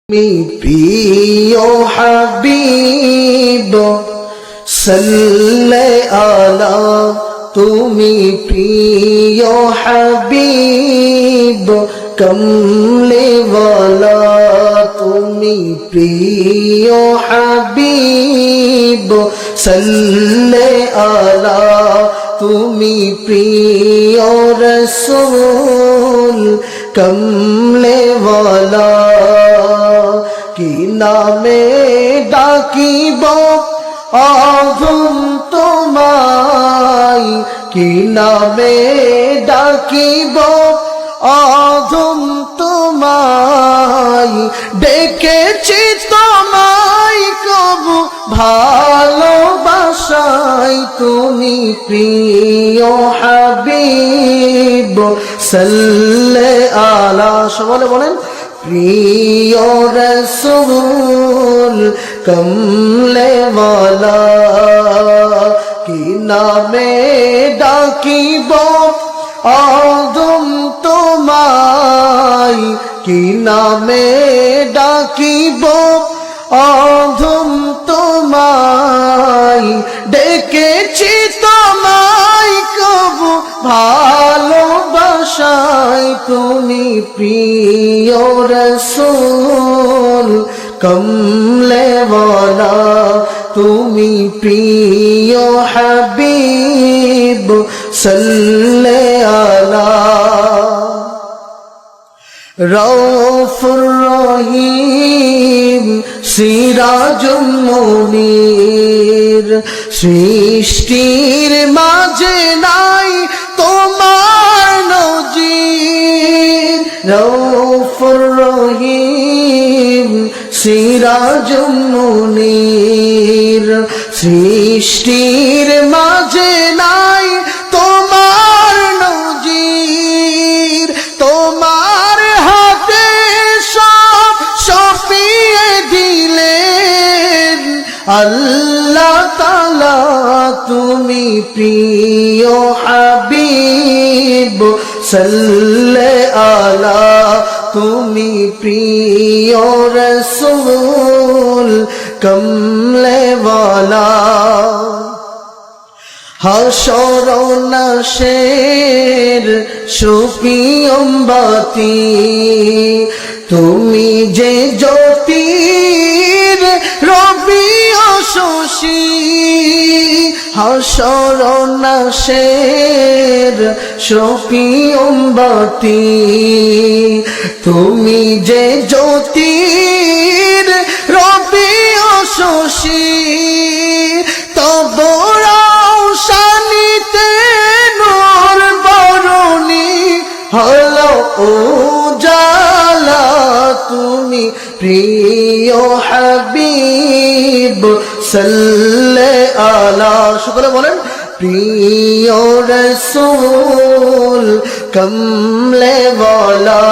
তুমি প্রিয় হাবিব সাল্লাল্লাহু আলা তুমি প্রিয় হাবিব কমলে ওয়ালা তুমি প্রিয় হাবিব সাল্লাল্লাহু আলা তুমি প্রিয় রাসূল কমলে ওয়ালা কি নামে ডাকিব আযম তোমায় কি নামে ডাকিব আযম তোমায় ডেকেছি তোমায় কবু ভালোবাসায় তুমি প্রিয় হাবিব সাল্লাল্লাহু আলা সবাই বলেন প্রিয় রাসূল কমলে ওয়ালা কি নামে ডাকিব আযম তোমায় কি নামে ডাকিব আযম তোমায় ডেকেছি তোমায় কবু ভালোবাসায় তুমি প্রিয় রাসূল কমলে ওয়ালা তুমি প্রিয় হাবিব সাল্লাল্লাহু আলা রউফুর রহিম সিরাজুল মুনীর সৃষ্টির মাঝে নাই তোমার নজির রউফুর রহিম সিরাজুল মুনীর সৃষ্টির মাঝে নাই তোমার নজির তোমার হাতে সব সঁপিয়ে দিলেন আল্লাহ তাআলা তুমি প্রিয় হাবিব সাল্লাল্লাহু আলা তুমি প্রিয় রাসূল কমলে ওয়ালা হাসর নাশের সুপিয়ম বাতি তুমি যে জ্যোতির রবি ও শশী হাসর নাশের সুপিয়ম বাতি তুমি যে জ্যোতির রবি ও শশী তব রওশনীতে নূর বরণী হলো উজালা তুমি প্রিয় হাবিব সাল্লাল্লাহু আলা সকলে বলেন প্রিয় রাসূল কমলে ওয়ালা।